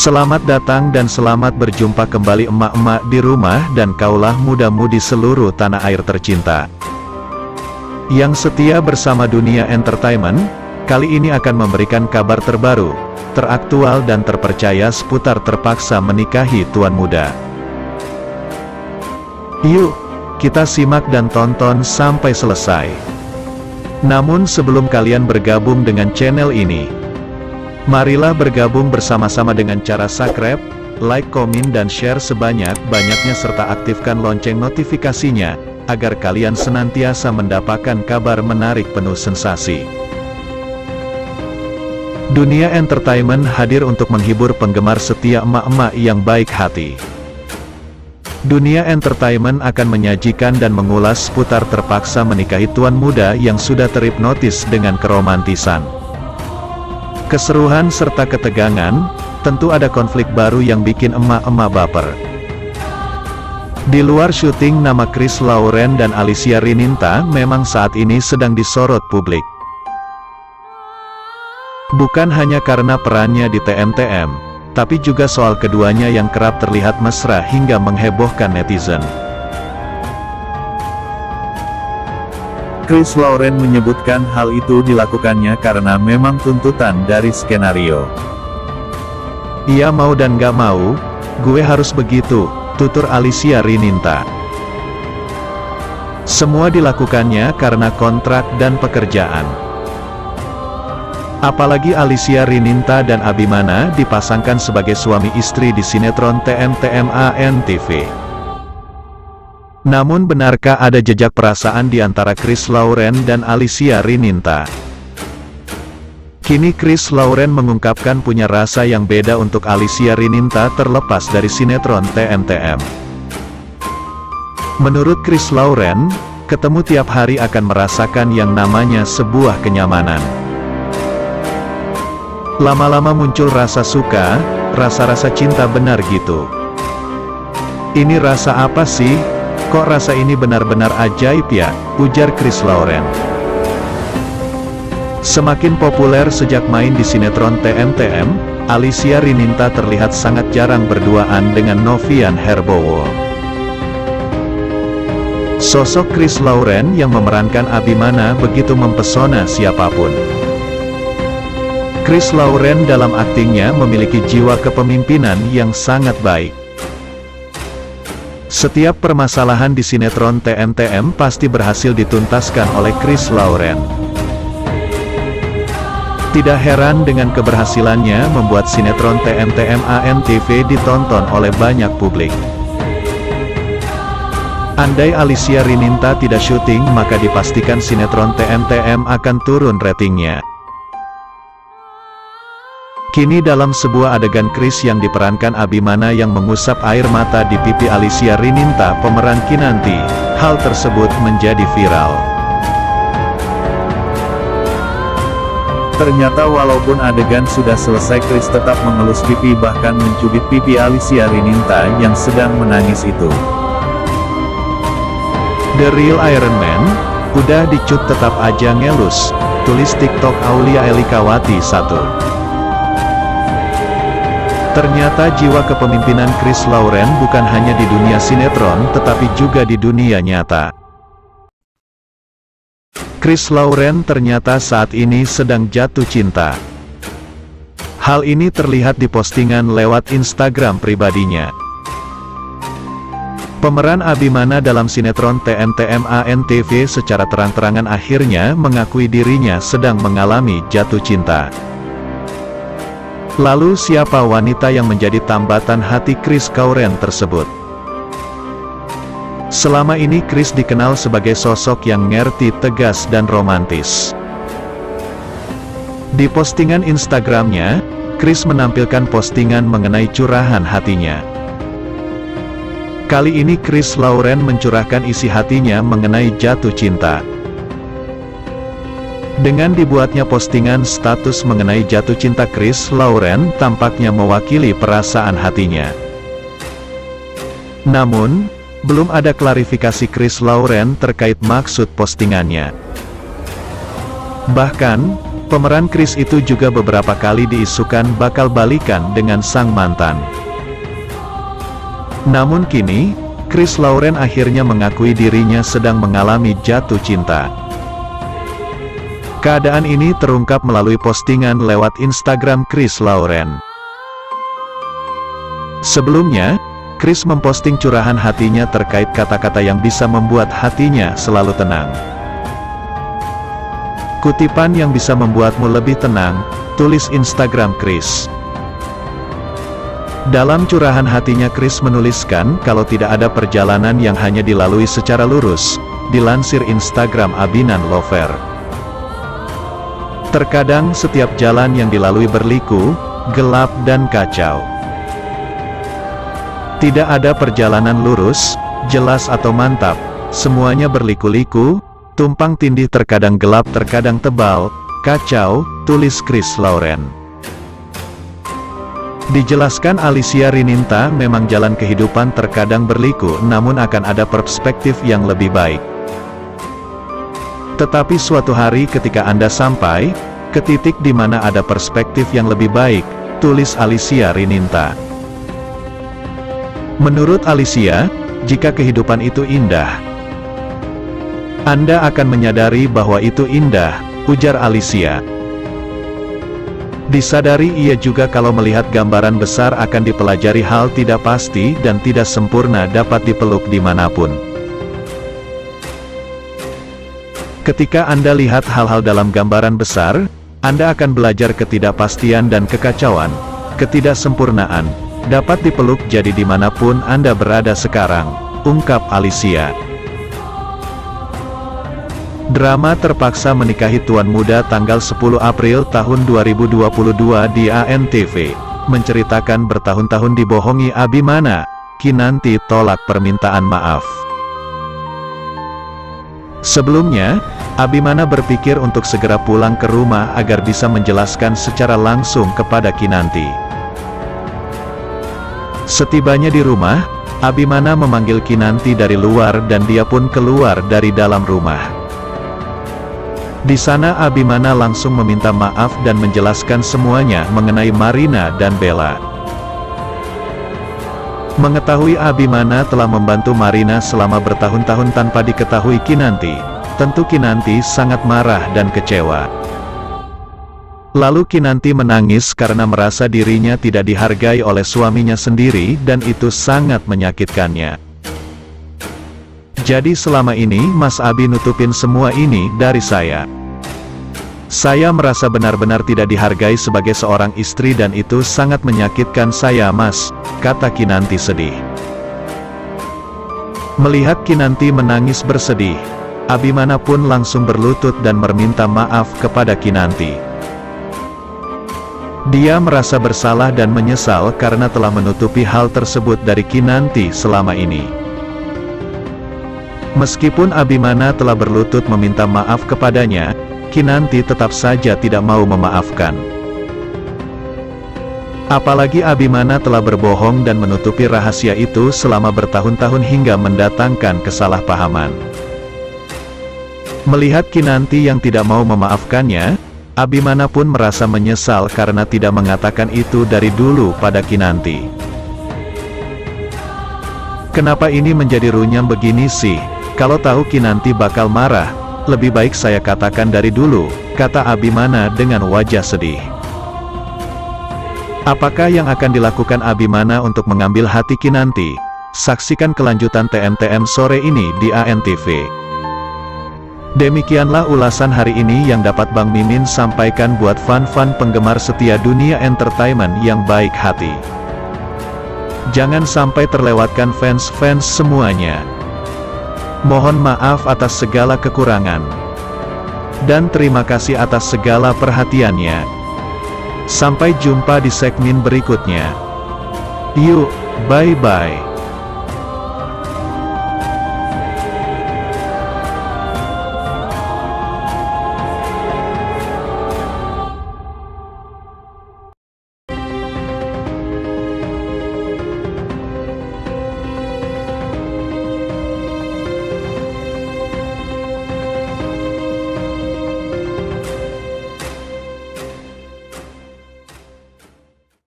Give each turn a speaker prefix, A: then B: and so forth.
A: Selamat datang dan selamat berjumpa kembali emak-emak di rumah dan kaulah muda-mudi seluruh tanah air tercinta yang setia bersama Dunia Entertainment. Kali ini akan memberikan kabar terbaru, teraktual dan terpercaya seputar terpaksa menikahi tuan muda. Yuk, kita simak dan tonton sampai selesai. Namun sebelum kalian bergabung dengan channel ini, marilah bergabung bersama-sama dengan cara subscribe, like, komen dan share sebanyak-banyaknya serta aktifkan lonceng notifikasinya, agar kalian senantiasa mendapatkan kabar menarik penuh sensasi. Dunia Entertainment hadir untuk menghibur penggemar setia emak-emak yang baik hati. Dunia Entertainment akan menyajikan dan mengulas seputar terpaksa menikahi tuan muda yang sudah terhipnotis dengan keromantisan, keseruan serta ketegangan. Tentu ada konflik baru yang bikin emak-emak baper. Di luar syuting, nama Chris Lauren dan Alicia Rininta memang saat ini sedang disorot publik. Bukan hanya karena perannya di TM-TM, tapi juga soal keduanya yang kerap terlihat mesra hingga menghebohkan netizen. Chris Lauren menyebutkan hal itu dilakukannya karena memang tuntutan dari skenario. Ia mau dan gak mau, gue harus begitu, tutur Alicia Rininta. Semua dilakukannya karena kontrak dan pekerjaan. Apalagi Alicia Rininta dan Abimana dipasangkan sebagai suami istri di sinetron TM-TM ANTV. Namun benarkah ada jejak perasaan di antara Chris Lauren dan Alicia Rininta? Kini Chris Lauren mengungkapkan punya rasa yang beda untuk Alicia Rininta terlepas dari sinetron TM-TM. Menurut Chris Lauren, ketemu tiap hari akan merasakan yang namanya sebuah kenyamanan. Lama-lama muncul rasa suka, rasa-rasa cinta benar gitu. Ini rasa apa sih? Kok rasa ini benar-benar ajaib ya, ujar Chris Lauren. Semakin populer sejak main di sinetron TM-TM, Alicia Rininta terlihat sangat jarang berduaan dengan Novian Herbowo. Sosok Chris Lauren yang memerankan Abimana begitu mempesona siapapun. Chris Lauren dalam aktingnya memiliki jiwa kepemimpinan yang sangat baik. Setiap permasalahan di sinetron TM-TM pasti berhasil dituntaskan oleh Chris Lauren. Tidak heran dengan keberhasilannya membuat sinetron TM-TM ANTV ditonton oleh banyak publik. Andai Alicia Rininta tidak syuting, maka dipastikan sinetron TM-TM akan turun ratingnya. Kini dalam sebuah adegan Chris yang diperankan Abimana yang mengusap air mata di pipi Alicia Rininta pemeran Kinanti, hal tersebut menjadi viral. Ternyata walaupun adegan sudah selesai, Chris tetap mengelus pipi bahkan mencubit pipi Alicia Rininta yang sedang menangis itu. The Real Iron Man, udah dicut tetap aja ngelus, tulis TikTok Aulia Elikawati 1. Ternyata jiwa kepemimpinan Chris Lauren bukan hanya di dunia sinetron tetapi juga di dunia nyata. Chris Lauren ternyata saat ini sedang jatuh cinta. Hal ini terlihat di postingan lewat Instagram pribadinya. Pemeran Abimana dalam sinetron TM-TM ANTV secara terang-terangan akhirnya mengakui dirinya sedang mengalami jatuh cinta. Lalu siapa wanita yang menjadi tambatan hati Chris Lauren tersebut? Selama ini Chris dikenal sebagai sosok yang ngerti, tegas dan romantis. Di postingan Instagramnya, Chris menampilkan postingan mengenai curahan hatinya. Kali ini Chris Lauren mencurahkan isi hatinya mengenai jatuh cinta. Dengan dibuatnya postingan status mengenai jatuh cinta, Chris Lauren tampaknya mewakili perasaan hatinya. Namun, belum ada klarifikasi Chris Lauren terkait maksud postingannya. Bahkan, Pemeran Kris itu juga beberapa kali diisukan bakal balikan dengan sang mantan. Namun kini, Kris Lauren akhirnya mengakui dirinya sedang mengalami jatuh cinta. Keadaan ini terungkap melalui postingan lewat Instagram Kris Lauren. Sebelumnya, Kris memposting curahan hatinya terkait kata-kata yang bisa membuat hatinya selalu tenang. Kutipan yang bisa membuatmu lebih tenang, tulis Instagram Kris. Dalam curahan hatinya Kris menuliskan kalau tidak ada perjalanan yang hanya dilalui secara lurus, dilansir Instagram Abinan Lover. Terkadang setiap jalan yang dilalui berliku, gelap dan kacau. Tidak ada perjalanan lurus, jelas atau mantap, semuanya berliku-liku, tumpang tindih, terkadang gelap terkadang tebal, kacau, tulis Kris Lauren. Dijelaskan Alicia Rininta, memang jalan kehidupan terkadang berliku namun akan ada perspektif yang lebih baik. Tetapi suatu hari ketika Anda sampai ke titik di mana ada perspektif yang lebih baik, tulis Alicia Rininta. Menurut Alicia, jika kehidupan itu indah, Anda akan menyadari bahwa itu indah, ujar Alicia. Disadari ia juga kalau melihat gambaran besar akan dipelajari hal tidak pasti dan tidak sempurna dapat dipeluk dimanapun. Ketika Anda lihat hal-hal dalam gambaran besar, Anda akan belajar ketidakpastian dan kekacauan, ketidaksempurnaan, dapat dipeluk jadi dimanapun Anda berada sekarang, ungkap Alicia. Drama terpaksa menikahi tuan muda tanggal 10 April tahun 2022 di ANTV, menceritakan bertahun-tahun dibohongi Abimana, Kinanti tolak permintaan maaf. Sebelumnya, Abimana berpikir untuk segera pulang ke rumah agar bisa menjelaskan secara langsung kepada Kinanti. Setibanya di rumah, Abimana memanggil Kinanti dari luar dan dia pun keluar dari dalam rumah. Di sana Abimana langsung meminta maaf dan menjelaskan semuanya mengenai Marina dan Bella. Mengetahui Abimana telah membantu Marina selama bertahun-tahun tanpa diketahui Kinanti, tentu Kinanti sangat marah dan kecewa. Lalu Kinanti menangis karena merasa dirinya tidak dihargai oleh suaminya sendiri dan itu sangat menyakitkannya. Jadi selama ini Mas Abi nutupin semua ini dari saya. Saya merasa benar-benar tidak dihargai sebagai seorang istri dan itu sangat menyakitkan saya Mas, kata Kinanti sedih. Melihat Kinanti menangis bersedih, Abimana pun langsung berlutut dan meminta maaf kepada Kinanti. Dia merasa bersalah dan menyesal karena telah menutupi hal tersebut dari Kinanti selama ini. Meskipun Abimana telah berlutut meminta maaf kepadanya, Kinanti tetap saja tidak mau memaafkan. Apalagi Abimana telah berbohong dan menutupi rahasia itu selama bertahun-tahun hingga mendatangkan kesalahpahaman. Melihat Kinanti yang tidak mau memaafkannya, Abimana pun merasa menyesal karena tidak mengatakan itu dari dulu pada Kinanti. Kenapa ini menjadi runyam begini sih? Kalau tahu Kinanti bakal marah, lebih baik saya katakan dari dulu, kata Abimana dengan wajah sedih. Apakah yang akan dilakukan Abimana untuk mengambil hati Kinanti? Saksikan kelanjutan TMTM sore ini di ANTV. Demikianlah ulasan hari ini yang dapat Bang Mimin sampaikan buat fan-fan penggemar setia dunia entertainment yang baik hati. Jangan sampai terlewatkan fans-fans semuanya. Mohon maaf atas segala kekurangan. Dan terima kasih atas segala perhatiannya. Sampai jumpa di segmen berikutnya. Yuk, bye-bye.